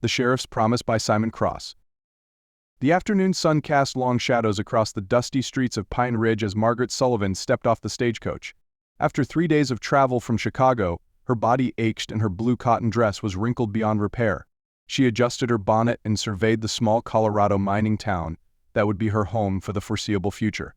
The Sheriff's Promise by Simon Cross. The afternoon sun cast long shadows across the dusty streets of Pine Ridge as Margaret Sullivan stepped off the stagecoach. After 3 days of travel from Chicago, her body ached and her blue cotton dress was wrinkled beyond repair. She adjusted her bonnet and surveyed the small Colorado mining town that would be her home for the foreseeable future.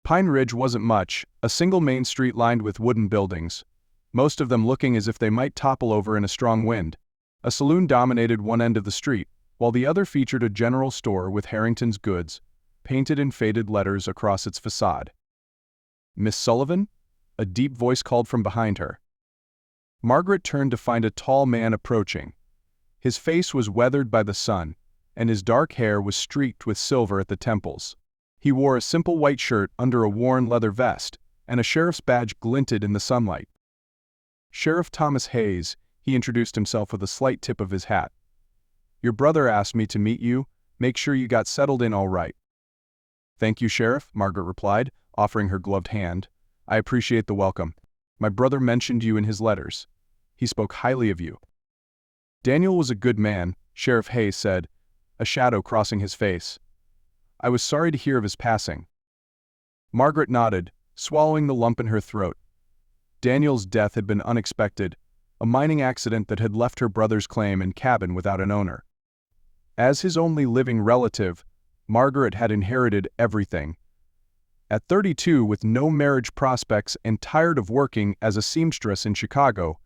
Pine Ridge wasn't much, a single main street lined with wooden buildings, most of them looking as if they might topple over in a strong wind. A saloon dominated one end of the street, while the other featured a general store with Harrington's goods, painted in faded letters across its facade. "Miss Sullivan?" A deep voice called from behind her. Margaret turned to find a tall man approaching. His face was weathered by the sun, and his dark hair was streaked with silver at the temples. He wore a simple white shirt under a worn leather vest, and a sheriff's badge glinted in the sunlight. "Sheriff Thomas Hayes," he introduced himself with a slight tip of his hat. "Your brother asked me to meet you, make sure you got settled in all right." "Thank you, Sheriff," Margaret replied, offering her gloved hand. "I appreciate the welcome. My brother mentioned you in his letters. He spoke highly of you." "Daniel was a good man," Sheriff Hayes said, a shadow crossing his face. "I was sorry to hear of his passing." Margaret nodded, swallowing the lump in her throat. Daniel's death had been unexpected, a mining accident that had left her brother's claim and cabin without an owner. As his only living relative, Margaret had inherited everything. At 32, with no marriage prospects and tired of working as a seamstress in Chicago,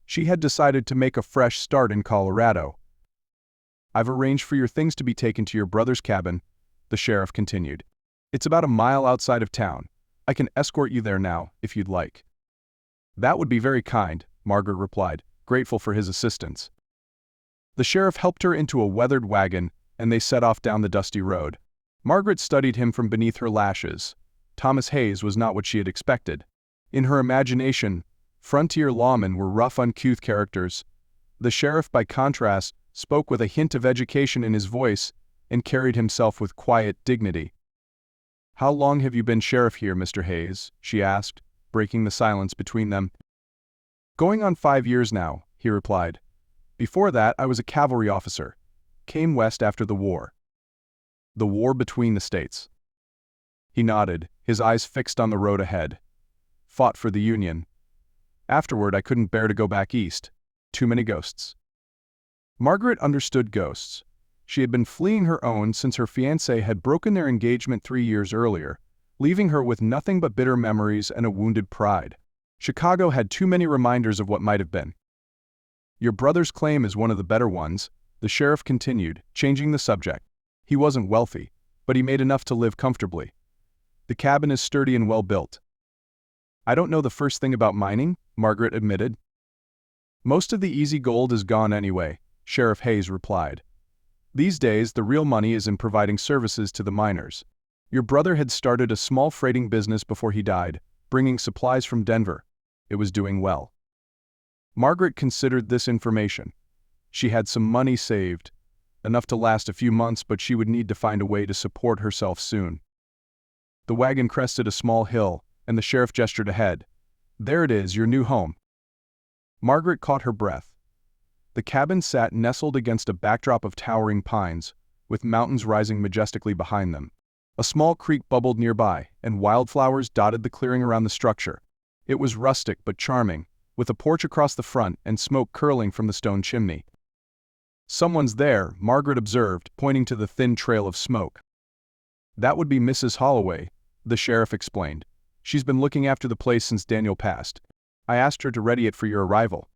she had decided to make a fresh start in Colorado. "I've arranged for your things to be taken to your brother's cabin," the sheriff continued. "It's about a mile outside of town. I can escort you there now, if you'd like." "That would be very kind," Margaret replied, grateful for his assistance. The sheriff helped her into a weathered wagon, and they set off down the dusty road. Margaret studied him from beneath her lashes. Thomas Hayes was not what she had expected. In her imagination, frontier lawmen were rough, uncouth characters. The sheriff, by contrast, spoke with a hint of education in his voice and carried himself with quiet dignity. "How long have you been sheriff here, Mr. Hayes?" she asked, breaking the silence between them. "Going on 5 years now," he replied. "Before that, I was a cavalry officer. Came west after the war." "The war between the states?" He nodded, his eyes fixed on the road ahead. "Fought for the Union. Afterward, I couldn't bear to go back east. Too many ghosts." Margaret understood ghosts. She had been fleeing her own since her fiancé had broken their engagement 3 years earlier, leaving her with nothing but bitter memories and a wounded pride. Chicago had too many reminders of what might have been. "Your brother's claim is one of the better ones," the sheriff continued, changing the subject. "He wasn't wealthy, but he made enough to live comfortably. The cabin is sturdy and well built." "I don't know the first thing about mining," Margaret admitted. "Most of the easy gold is gone anyway," Sheriff Hayes replied. "These days, the real money is in providing services to the miners. Your brother had started a small freighting business before he died, bringing supplies from Denver. It was doing well." Margaret considered this information. She had some money saved, enough to last a few months, but she would need to find a way to support herself soon. The wagon crested a small hill, and the sheriff gestured ahead. "There it is, your new home." Margaret caught her breath. The cabin sat nestled against a backdrop of towering pines, with mountains rising majestically behind them. A small creek bubbled nearby, and wildflowers dotted the clearing around the structure. It was rustic but charming, with a porch across the front and smoke curling from the stone chimney. "Someone's there," Margaret observed, pointing to the thin trail of smoke. "That would be Mrs. Holloway," the sheriff explained. "She's been looking after the place since Daniel passed. I asked her to ready it for your arrival."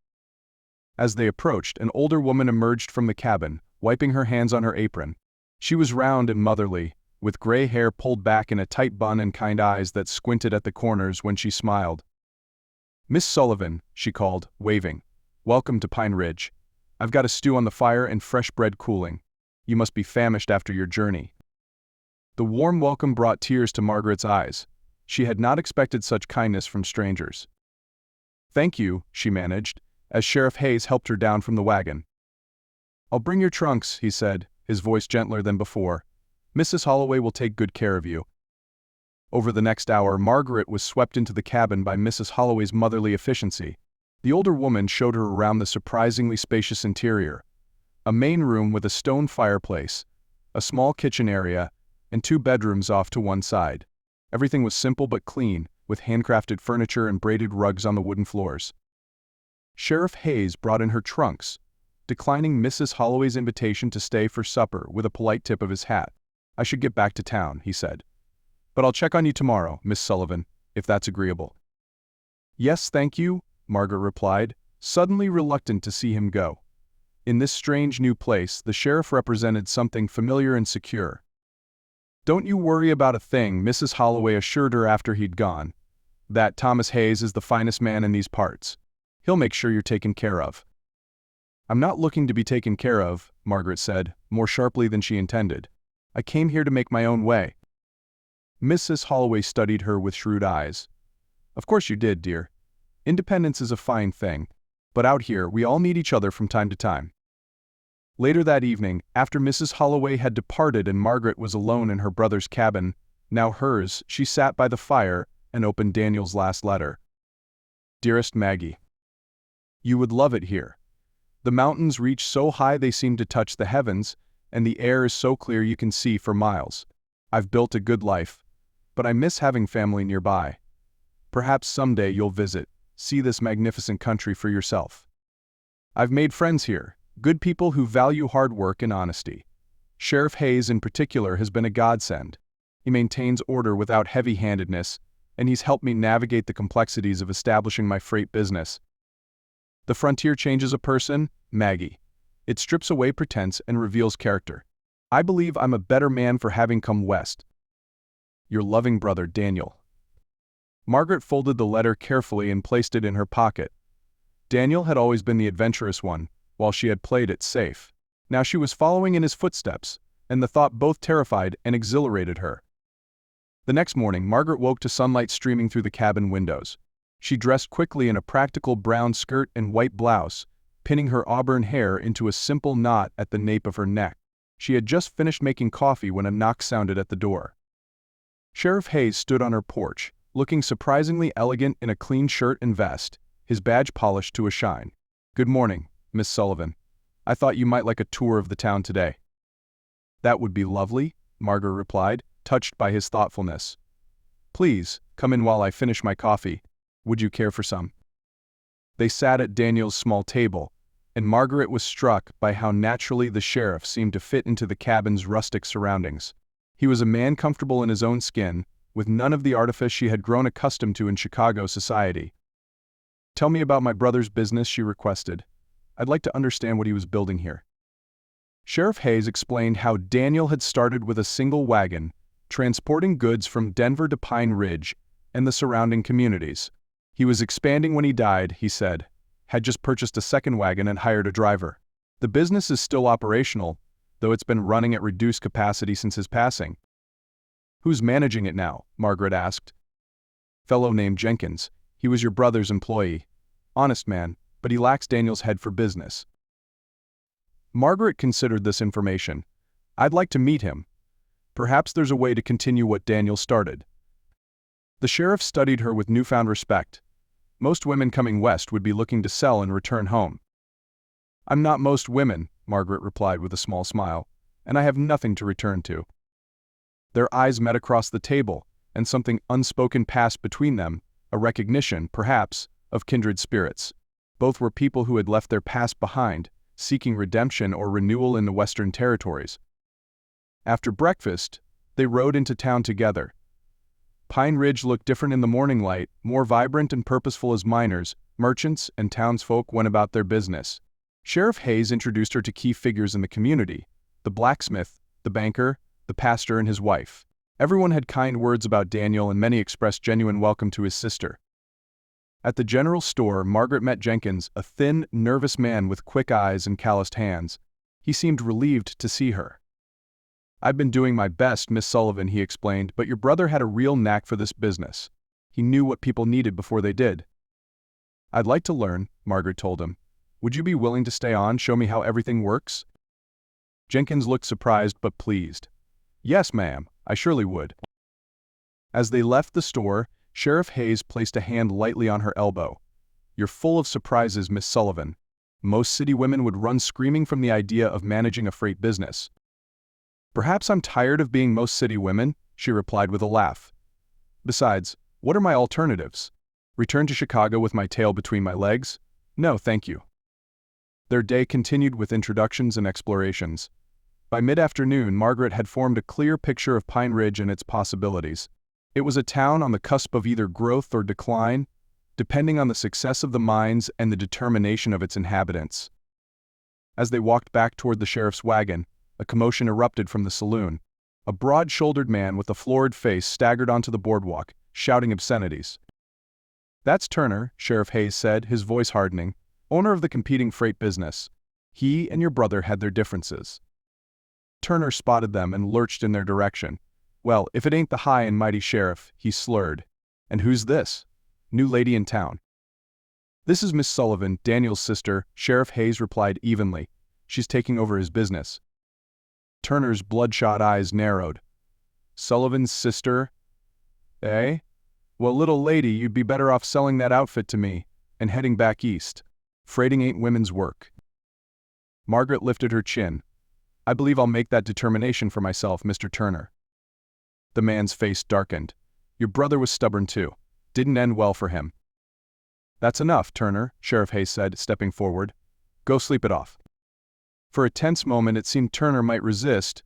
As they approached, an older woman emerged from the cabin, wiping her hands on her apron. She was round and motherly, with gray hair pulled back in a tight bun and kind eyes that squinted at the corners when she smiled. "Miss Sullivan," she called, waving. "Welcome to Pine Ridge. I've got a stew on the fire and fresh bread cooling. You must be famished after your journey." The warm welcome brought tears to Margaret's eyes. She had not expected such kindness from strangers. "Thank you," she managed, as Sheriff Hayes helped her down from the wagon. "I'll bring your trunks," he said, his voice gentler than before. "Mrs. Holloway will take good care of you." Over the next hour, Margaret was swept into the cabin by Mrs. Holloway's motherly efficiency. The older woman showed her around the surprisingly spacious interior. A main room with a stone fireplace, a small kitchen area, and 2 bedrooms off to one side. Everything was simple but clean, with handcrafted furniture and braided rugs on the wooden floors. Sheriff Hayes brought in her trunks, declining Mrs. Holloway's invitation to stay for supper with a polite tip of his hat. "I should get back to town," he said. "But I'll check on you tomorrow, Miss Sullivan, if that's agreeable." "Yes, thank you," Margaret replied, suddenly reluctant to see him go. In this strange new place, the sheriff represented something familiar and secure. "Don't you worry about a thing," Mrs. Holloway assured her after he'd gone. "That Thomas Hayes is the finest man in these parts. He'll make sure you're taken care of." "I'm not looking to be taken care of," Margaret said, more sharply than she intended. "I came here to make my own way." Mrs. Holloway studied her with shrewd eyes. "Of course you did, dear. Independence is a fine thing. But out here, we all need each other from time to time." Later that evening, after Mrs. Holloway had departed and Margaret was alone in her brother's cabin, now hers, she sat by the fire and opened Daniel's last letter. "Dearest Maggie, you would love it here. The mountains reach so high they seem to touch the heavens, and the air is so clear you can see for miles. I've built a good life, but I miss having family nearby. Perhaps someday you'll visit, see this magnificent country for yourself. I've made friends here, good people who value hard work and honesty. Sheriff Hayes in particular has been a godsend. He maintains order without heavy-handedness, and he's helped me navigate the complexities of establishing my freight business. The frontier changes a person, Maggie. It strips away pretense and reveals character. I believe I'm a better man for having come west. Your loving brother, Daniel." Margaret folded the letter carefully and placed it in her pocket. Daniel had always been the adventurous one, while she had played it safe. Now she was following in his footsteps, and the thought both terrified and exhilarated her. The next morning, Margaret woke to sunlight streaming through the cabin windows. She dressed quickly in a practical brown skirt and white blouse, pinning her auburn hair into a simple knot at the nape of her neck. She had just finished making coffee when a knock sounded at the door. Sheriff Hayes stood on her porch, looking surprisingly elegant in a clean shirt and vest, his badge polished to a shine. "Good morning, Miss Sullivan. I thought you might like a tour of the town today." "That would be lovely," Margaret replied, touched by his thoughtfulness. "Please, come in while I finish my coffee. Would you care for some?" They sat at Daniel's small table, and Margaret was struck by how naturally the sheriff seemed to fit into the cabin's rustic surroundings. He was a man comfortable in his own skin, with none of the artifice she had grown accustomed to in Chicago society. "Tell me about my brother's business," she requested. "I'd like to understand what he was building here." Sheriff Hayes explained how Daniel had started with a single wagon, transporting goods from Denver to Pine Ridge and the surrounding communities. He was expanding when he died, he said, had just purchased a second wagon and hired a driver. The business is still operational, though it's been running at reduced capacity since his passing. "Who's managing it now?" Margaret asked. "Fellow named Jenkins. He was your brother's employee. Honest man, but he lacks Daniel's head for business." Margaret considered this information. "I'd like to meet him. Perhaps there's a way to continue what Daniel started." The sheriff studied her with newfound respect. Most women coming west would be looking to sell and return home. "I'm not most women," Margaret replied with a small smile, "and I have nothing to return to." Their eyes met across the table, and something unspoken passed between them, a recognition, perhaps, of kindred spirits. Both were people who had left their past behind, seeking redemption or renewal in the Western Territories. After breakfast, they rode into town together. Pine Ridge looked different in the morning light, more vibrant and purposeful as miners, merchants, and townsfolk went about their business. Sheriff Hayes introduced her to key figures in the community: the blacksmith, the banker, the pastor, and his wife. Everyone had kind words about Daniel, and many expressed genuine welcome to his sister. At the general store, Margaret met Jenkins, a thin, nervous man with quick eyes and calloused hands. He seemed relieved to see her. "I've been doing my best, Miss Sullivan," he explained, "but your brother had a real knack for this business. He knew what people needed before they did." "I'd like to learn," Margaret told him. "Would you be willing to stay on, show me how everything works?" Jenkins looked surprised but pleased. "Yes, ma'am, I surely would." As they left the store, Sheriff Hayes placed a hand lightly on her elbow. "You're full of surprises, Miss Sullivan. Most city women would run screaming from the idea of managing a freight business. "Perhaps I'm tired of being most city women," she replied with a laugh. "Besides, what are my alternatives? Return to Chicago with my tail between my legs? No, thank you." Their day continued with introductions and explorations. By mid-afternoon, Margaret had formed a clear picture of Pine Ridge and its possibilities. It was a town on the cusp of either growth or decline, depending on the success of the mines and the determination of its inhabitants. As they walked back toward the sheriff's wagon, a commotion erupted from the saloon. A broad-shouldered man with a florid face staggered onto the boardwalk, shouting obscenities. "That's Turner," Sheriff Hayes said, his voice hardening, "owner of the competing freight business. He and your brother had their differences." Turner spotted them and lurched in their direction. "Well, if it ain't the high and mighty sheriff," he slurred. "And who's this? New lady in town?" "This is Miss Sullivan, Daniel's sister," Sheriff Hayes replied evenly. "She's taking over his business." Turner's bloodshot eyes narrowed. "Sullivan's sister? Eh? Well, little lady, you'd be better off selling that outfit to me and heading back east. Freighting ain't women's work." Margaret lifted her chin. "I believe I'll make that determination for myself, Mr. Turner." The man's face darkened. "Your brother was stubborn too. Didn't end well for him." "That's enough, Turner," Sheriff Hayes said, stepping forward. "Go sleep it off." For a tense moment it seemed Turner might resist,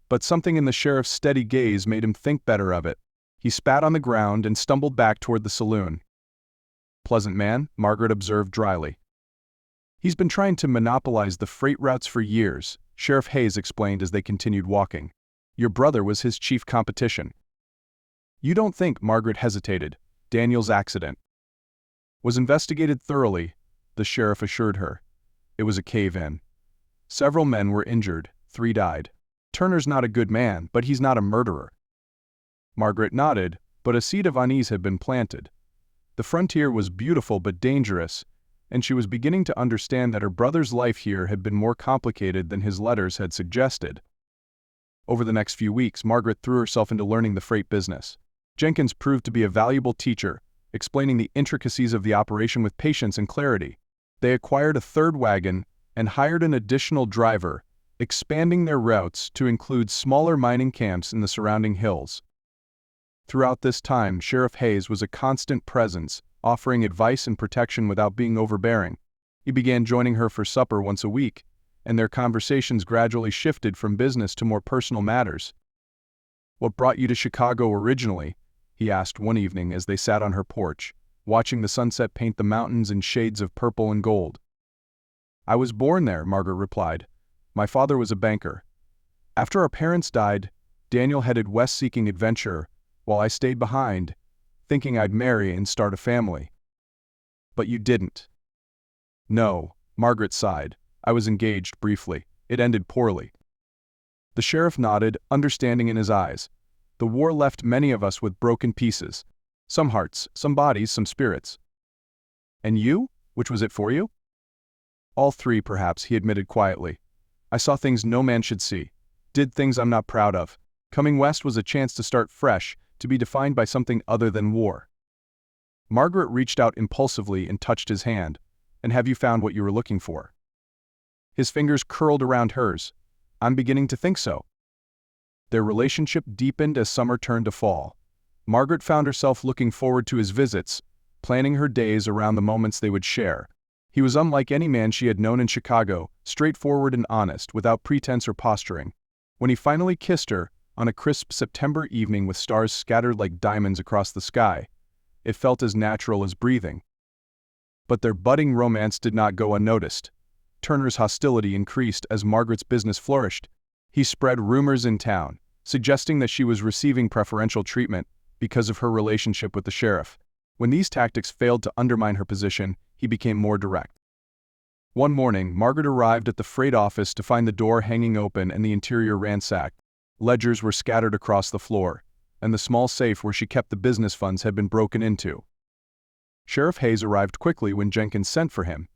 but something in the sheriff's steady gaze made him think better of it. He spat on the ground and stumbled back toward the saloon. "Pleasant man," Margaret observed dryly. "He's been trying to monopolize the freight routes for years," Sheriff Hayes explained as they continued walking. "Your brother was his chief competition." "You don't think," Margaret hesitated, "Daniel's accident was investigated thoroughly," the sheriff assured her. "It was a cave-in. Several men were injured, 3 died. Turner's not a good man, but he's not a murderer." Margaret nodded, but a seed of unease had been planted. The frontier was beautiful but dangerous, and she was beginning to understand that her brother's life here had been more complicated than his letters had suggested. Over the next few weeks, Margaret threw herself into learning the freight business. Jenkins proved to be a valuable teacher, explaining the intricacies of the operation with patience and clarity. They acquired a 3rd wagon and hired an additional driver, expanding their routes to include smaller mining camps in the surrounding hills. Throughout this time, Sheriff Hayes was a constant presence, offering advice and protection without being overbearing. He began joining her for supper once a week, and their conversations gradually shifted from business to more personal matters. "What brought you to Chicago originally?" he asked one evening as they sat on her porch, watching the sunset paint the mountains in shades of purple and gold. "I was born there," Margaret replied. "My father was a banker. After our parents died, Daniel headed west seeking adventure, while I stayed behind, thinking I'd marry and start a family." "But you didn't." "No," Margaret sighed. "I was engaged briefly. It ended poorly." The sheriff nodded, understanding in his eyes. "The war left many of us with broken pieces. Some hearts, some bodies, some spirits." "And you? Which was it for you?" "All 3, perhaps," he admitted quietly. "I saw things no man should see. Did things I'm not proud of. Coming west was a chance to start fresh, to be defined by something other than war." Margaret reached out impulsively and touched his hand. "And have you found what you were looking for?" His fingers curled around hers. "I'm beginning to think so." Their relationship deepened as summer turned to fall. Margaret found herself looking forward to his visits, planning her days around the moments they would share. He was unlike any man she had known in Chicago, straightforward and honest, without pretense or posturing. When he finally kissed her, on a crisp September evening with stars scattered like diamonds across the sky, it felt as natural as breathing. But their budding romance did not go unnoticed. Turner's hostility increased as Margaret's business flourished. He spread rumors in town, suggesting that she was receiving preferential treatment because of her relationship with the sheriff. When these tactics failed to undermine her position, he became more direct. One morning, Margaret arrived at the freight office to find the door hanging open and the interior ransacked. Ledgers were scattered across the floor, and the small safe where she kept the business funds had been broken into. Sheriff Hayes arrived quickly when Jenkins sent for him.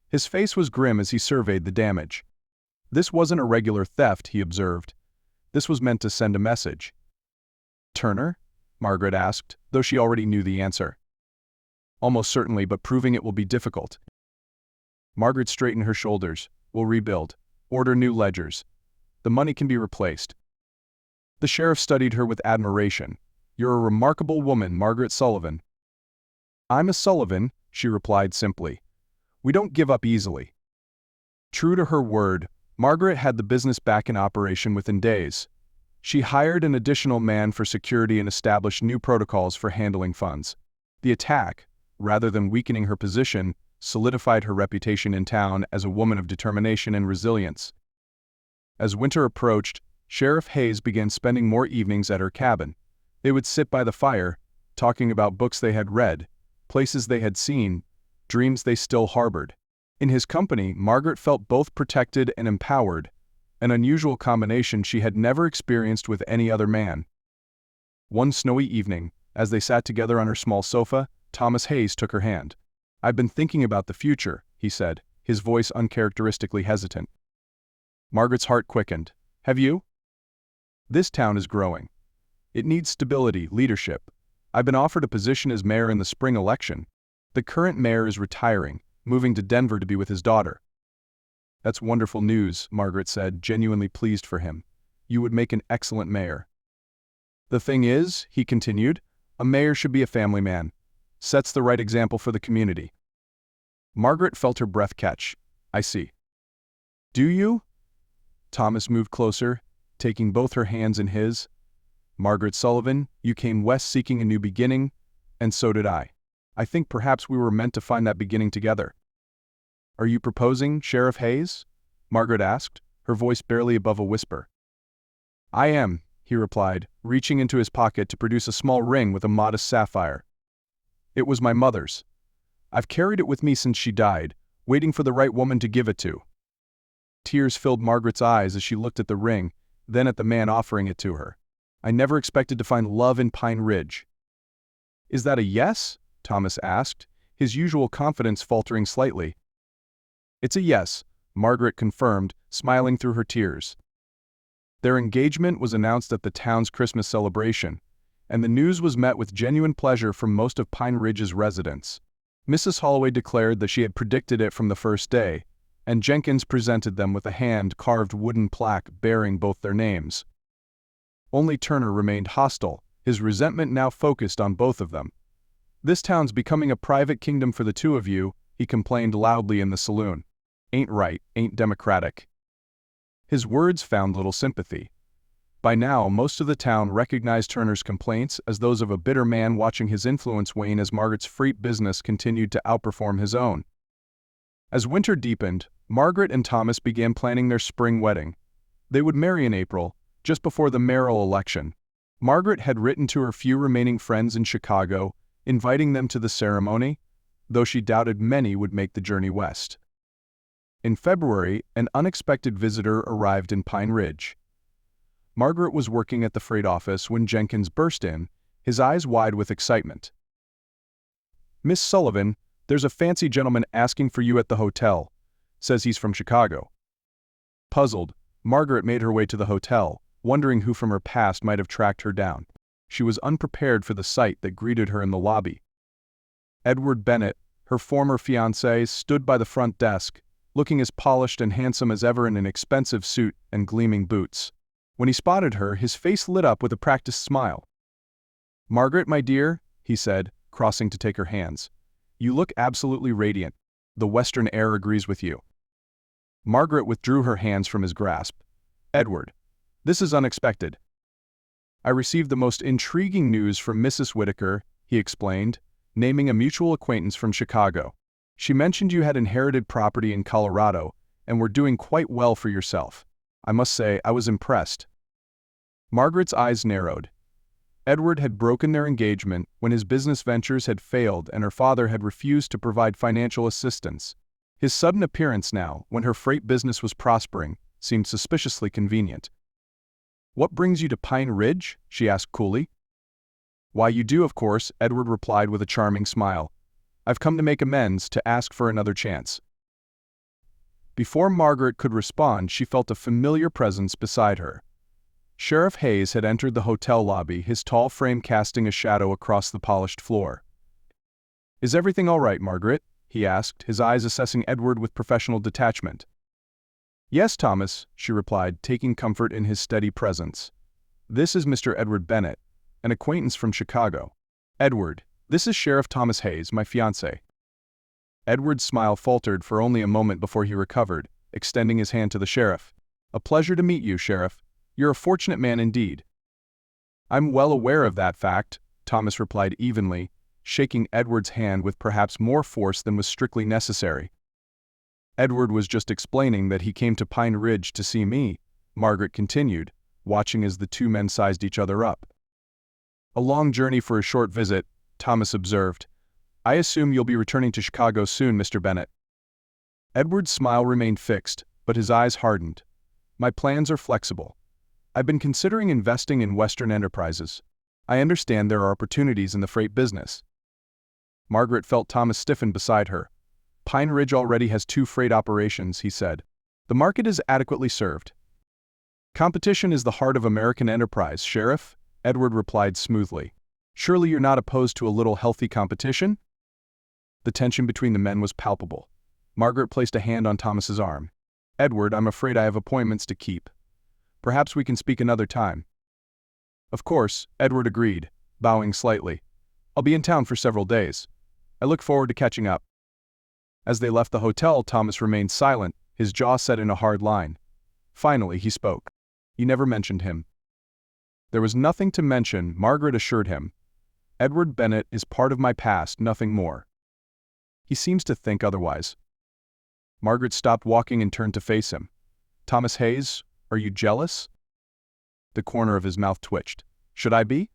His face was grim as he surveyed the damage. "This wasn't a regular theft," he observed. "This was meant to send a message." "Turner?" Margaret asked, though she already knew the answer. "Almost certainly, but proving it will be difficult." Margaret straightened her shoulders. We'll rebuild. Order new ledgers. The money can be replaced. The sheriff studied her with admiration. You're a remarkable woman, Margaret Sullivan. I'm a Sullivan, she replied simply. We don't give up easily. True to her word, Margaret had the business back in operation within days. She hired an additional man for security and established new protocols for handling funds. The attack, rather than weakening her position, solidified her reputation in town as a woman of determination and resilience. As winter approached, Sheriff Hayes began spending more evenings at her cabin. They would sit by the fire, talking about books they had read, places they had seen, dreams they still harbored. In his company, Margaret felt both protected and empowered, an unusual combination she had never experienced with any other man. One snowy evening, as they sat together on her small sofa, Thomas Hayes took her hand. I've been thinking about the future, he said, his voice uncharacteristically hesitant. Margaret's heart quickened. Have you? This town is growing. It needs stability, leadership. I've been offered a position as mayor in the spring election. The current mayor is retiring, moving to Denver to be with his daughter. That's wonderful news, Margaret said, genuinely pleased for him. You would make an excellent mayor. The thing is, he continued, a mayor should be a family man. Sets the right example for the community. Margaret felt her breath catch. I see. Do you? Thomas moved closer, taking both her hands in his. Margaret Sullivan, you came west seeking a new beginning, and so did I. I think perhaps we were meant to find that beginning together. Are you proposing, Sheriff Hayes? Margaret asked, her voice barely above a whisper. I am, he replied, reaching into his pocket to produce a small ring with a modest sapphire. It was my mother's. I've carried it with me since she died, waiting for the right woman to give it to. Tears filled Margaret's eyes as she looked at the ring, then at the man offering it to her. I never expected to find love in Pine Ridge. Is that a yes? Thomas asked, his usual confidence faltering slightly. It's a yes, Margaret confirmed, smiling through her tears. Their engagement was announced at the town's Christmas celebration, and the news was met with genuine pleasure from most of Pine Ridge's residents. Mrs. Holloway declared that she had predicted it from the first day, and Jenkins presented them with a hand-carved wooden plaque bearing both their names. Only Turner remained hostile, his resentment now focused on both of them. This town's becoming a private kingdom for the two of you, he complained loudly in the saloon. Ain't right, ain't democratic. His words found little sympathy. By now, most of the town recognized Turner's complaints as those of a bitter man watching his influence wane as Margaret's freight business continued to outperform his own. As winter deepened, Margaret and Thomas began planning their spring wedding. They would marry in April, just before the mayoral election. Margaret had written to her few remaining friends in Chicago, inviting them to the ceremony, though she doubted many would make the journey west. In February, an unexpected visitor arrived in Pine Ridge. Margaret was working at the freight office when Jenkins burst in, his eyes wide with excitement. Miss Sullivan, there's a fancy gentleman asking for you at the hotel. Says he's from Chicago. Puzzled, Margaret made her way to the hotel, wondering who from her past might have tracked her down. She was unprepared for the sight that greeted her in the lobby. Edward Bennett, her former fiancé, stood by the front desk, looking as polished and handsome as ever in an expensive suit and gleaming boots. When he spotted her, his face lit up with a practiced smile. Margaret, my dear, he said, crossing to take her hands. You look absolutely radiant. The western air agrees with you. Margaret withdrew her hands from his grasp. Edward, this is unexpected. I received the most intriguing news from Mrs. Whitaker, he explained, naming a mutual acquaintance from Chicago. She mentioned you had inherited property in Colorado and were doing quite well for yourself. I must say, I was impressed. Margaret's eyes narrowed. Edward had broken their engagement when his business ventures had failed and her father had refused to provide financial assistance. His sudden appearance now, when her freight business was prospering, seemed suspiciously convenient. What brings you to Pine Ridge? She asked coolly. Why, you do, of course, Edward replied with a charming smile. I've come to make amends, to ask for another chance. Before Margaret could respond, she felt a familiar presence beside her. Sheriff Hayes had entered the hotel lobby, his tall frame casting a shadow across the polished floor. Is everything all right, Margaret? he asked, his eyes assessing Edward with professional detachment. "Yes, Thomas," she replied, taking comfort in his steady presence. "This is Mr. Edward Bennett, an acquaintance from Chicago. Edward, this is Sheriff Thomas Hayes, my fiancé." Edward's smile faltered for only a moment before he recovered, extending his hand to the sheriff. "A pleasure to meet you, Sheriff. You're a fortunate man indeed." "I'm well aware of that fact," Thomas replied evenly, shaking Edward's hand with perhaps more force than was strictly necessary. "Edward was just explaining that he came to Pine Ridge to see me," Margaret continued, watching as the two men sized each other up. "A long journey for a short visit," Thomas observed. "I assume you'll be returning to Chicago soon, Mr. Bennett." Edward's smile remained fixed, but his eyes hardened. "My plans are flexible. I've been considering investing in Western enterprises. I understand there are opportunities in the freight business." Margaret felt Thomas stiffen beside her. "Pine Ridge already has 2 freight operations," he said. "The market is adequately served." "Competition is the heart of American enterprise, Sheriff," Edward replied smoothly. "Surely you're not opposed to a little healthy competition?" The tension between the men was palpable. Margaret placed a hand on Thomas's arm. "Edward, I'm afraid I have appointments to keep. Perhaps we can speak another time." "Of course," Edward agreed, bowing slightly. "I'll be in town for several days. I look forward to catching up." As they left the hotel, Thomas remained silent, his jaw set in a hard line. Finally, he spoke. "You never mentioned him." "There was nothing to mention," Margaret assured him. "Edward Bennett is part of my past, nothing more." "He seems to think otherwise." Margaret stopped walking and turned to face him. "Thomas Hayes, are you jealous?" The corner of his mouth twitched. "Should I be?"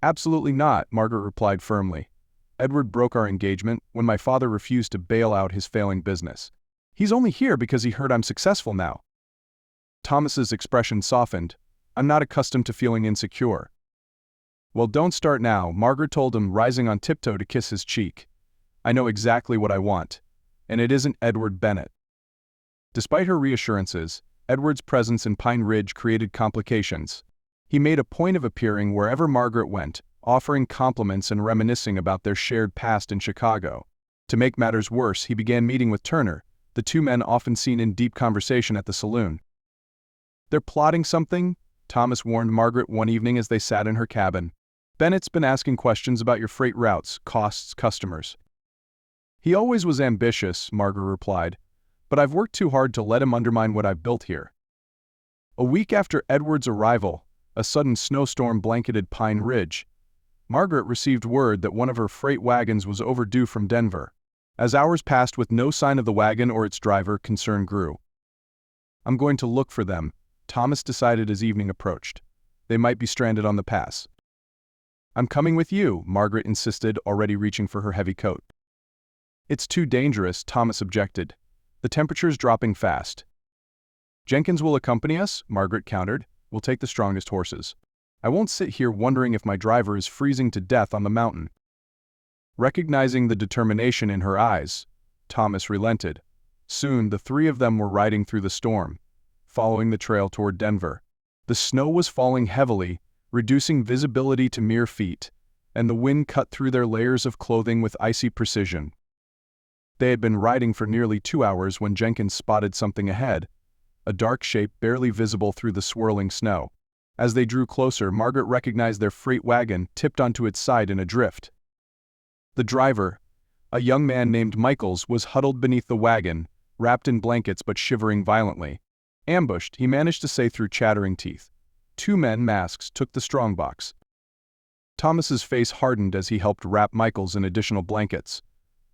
"Absolutely not," Margaret replied firmly. "Edward broke our engagement when my father refused to bail out his failing business. He's only here because he heard I'm successful now." Thomas's expression softened. "I'm not accustomed to feeling insecure." "Well, don't start now," Margaret told him, rising on tiptoe to kiss his cheek. "I know exactly what I want, and it isn't Edward Bennett." Despite her reassurances, Edward's presence in Pine Ridge created complications. He made a point of appearing wherever Margaret went, offering compliments and reminiscing about their shared past in Chicago. To make matters worse, he began meeting with Turner, the two men often seen in deep conversation at the saloon. "They're plotting something," Thomas warned Margaret one evening as they sat in her cabin. "Bennett's been asking questions about your freight routes, costs, customers." "He always was ambitious," Margaret replied, "but I've worked too hard to let him undermine what I've built here." A week after Edward's arrival, a sudden snowstorm blanketed Pine Ridge. Margaret received word that one of her freight wagons was overdue from Denver. As hours passed with no sign of the wagon or its driver, concern grew. "I'm going to look for them," Thomas decided as evening approached. "They might be stranded on the pass." "I'm coming with you," Margaret insisted, already reaching for her heavy coat. "It's too dangerous," Thomas objected. "The temperature's dropping fast." "Jenkins will accompany us," Margaret countered. "We'll take the strongest horses. I won't sit here wondering if my driver is freezing to death on the mountain." Recognizing the determination in her eyes, Thomas relented. Soon the 3 of them were riding through the storm, following the trail toward Denver. The snow was falling heavily, reducing visibility to mere feet, and the wind cut through their layers of clothing with icy precision. They had been riding for nearly 2 hours when Jenkins spotted something ahead, a dark shape barely visible through the swirling snow. As they drew closer, Margaret recognized their freight wagon tipped onto its side in a drift. The driver, a young man named Michaels, was huddled beneath the wagon, wrapped in blankets but shivering violently. "Ambushed," he managed to say through chattering teeth. 2 men, masks, took the strongbox. Thomas's face hardened as he helped wrap Michaels in additional blankets.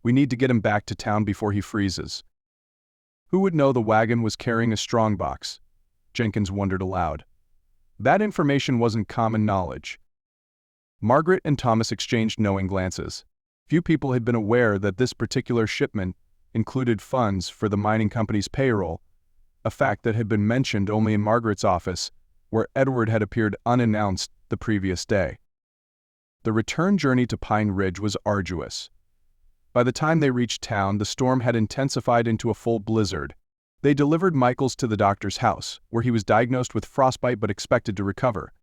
"We need to get him back to town before he freezes." Who would know the wagon was carrying a strongbox? Jenkins wondered aloud. That information wasn't common knowledge. Margaret and Thomas exchanged knowing glances. Few people had been aware that this particular shipment included funds for the mining company's payroll, a fact that had been mentioned only in Margaret's office, where Edward had appeared unannounced the previous day. The return journey to Pine Ridge was arduous. By the time they reached town, the storm had intensified into a full blizzard. They delivered Michaels to the doctor's house, where he was diagnosed with frostbite but expected to recover.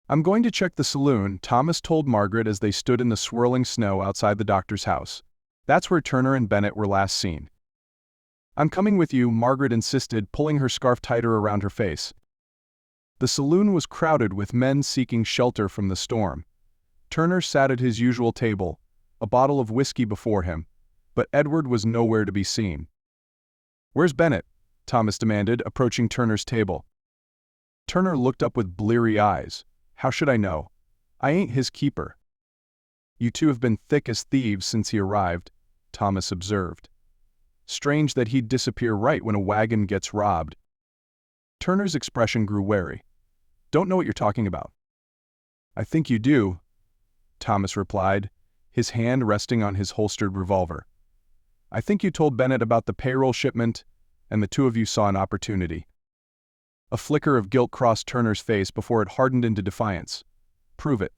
"I'm going to check the saloon," Thomas told Margaret as they stood in the swirling snow outside the doctor's house. That's where Turner and Bennett were last seen. "I'm coming with you," Margaret insisted, pulling her scarf tighter around her face. The saloon was crowded with men seeking shelter from the storm. Turner sat at his usual table, a bottle of whiskey before him, but Edward was nowhere to be seen. "Where's Bennett?" Thomas demanded, approaching Turner's table. Turner looked up with bleary eyes. "How should I know? I ain't his keeper." "You two have been thick as thieves since he arrived," Thomas observed. "Strange that he'd disappear right when a wagon gets robbed." Turner's expression grew wary. "Don't know what you're talking about." "I think you do," Thomas replied, his hand resting on his holstered revolver. "I think you told Bennett about the payroll shipment, and the two of you saw an opportunity." A flicker of guilt crossed Turner's face before it hardened into defiance. "Prove it."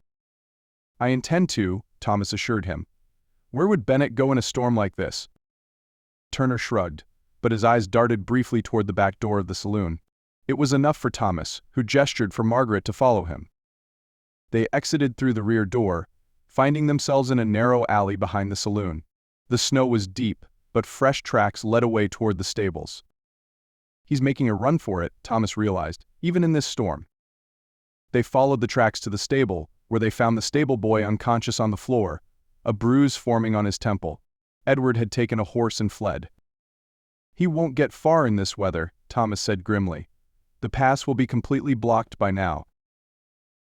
"I intend to," Thomas assured him. "Where would Bennett go in a storm like this?" Turner shrugged, but his eyes darted briefly toward the back door of the saloon. It was enough for Thomas, who gestured for Margaret to follow him. They exited through the rear door, finding themselves in a narrow alley behind the saloon. The snow was deep, but fresh tracks led away toward the stables. "He's making a run for it," Thomas realized, "even in this storm." They followed the tracks to the stable, where they found the stable boy unconscious on the floor, a bruise forming on his temple. Edward had taken a horse and fled. "He won't get far in this weather," Thomas said grimly. "The pass will be completely blocked by now."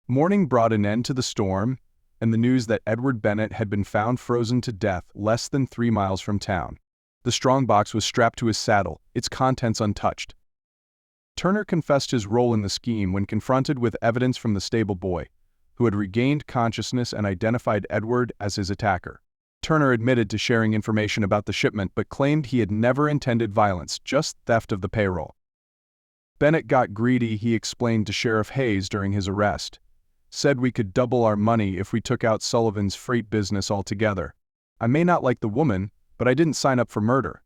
Morning brought an end to the storm, and the news that Edward Bennett had been found frozen to death less than 3 miles from town. The strongbox was strapped to his saddle, its contents untouched. Turner confessed his role in the scheme when confronted with evidence from the stable boy, who had regained consciousness and identified Edward as his attacker. Turner admitted to sharing information about the shipment but claimed he had never intended violence, just theft of the payroll. "Bennett got greedy," he explained to Sheriff Hayes during his arrest. "Said we could double our money if we took out Sullivan's freight business altogether. I may not like the woman, but I didn't sign up for murder."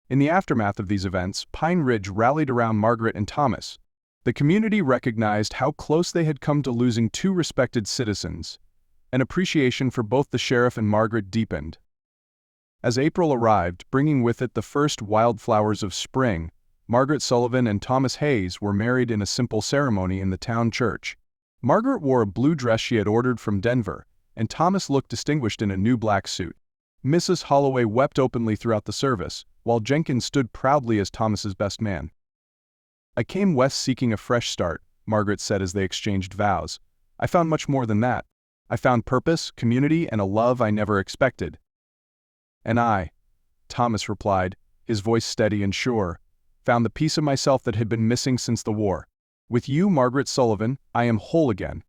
In the aftermath of these events, Pine Ridge rallied around Margaret and Thomas. The community recognized how close they had come to losing two respected citizens. An appreciation for both the sheriff and Margaret deepened. As April arrived, bringing with it the first wildflowers of spring, Margaret Sullivan and Thomas Hayes were married in a simple ceremony in the town church. Margaret wore a blue dress she had ordered from Denver, and Thomas looked distinguished in a new black suit. Mrs. Holloway wept openly throughout the service, while Jenkins stood proudly as Thomas's best man. "I came west seeking a fresh start," Margaret said as they exchanged vows. "I found much more than that. I found purpose, community, and a love I never expected." "And I," Thomas replied, his voice steady and sure, "found the piece of myself that had been missing since the war. With you, Margaret Sullivan, I am whole again."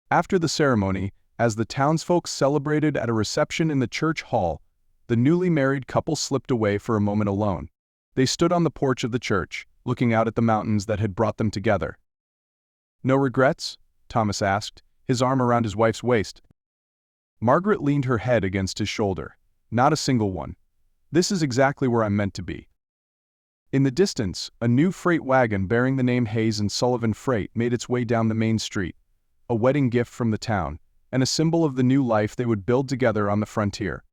After the ceremony, as the townsfolk celebrated at a reception in the church hall, the newly married couple slipped away for a moment alone. They stood on the porch of the church, looking out at the mountains that had brought them together. "No regrets?" Thomas asked, his arm around his wife's waist. Margaret leaned her head against his shoulder. "Not a single one. This is exactly where I'm meant to be." In the distance, a new freight wagon bearing the name Hayes and Sullivan Freight made its way down the main street, a wedding gift from the town, and a symbol of the new life they would build together on the frontier.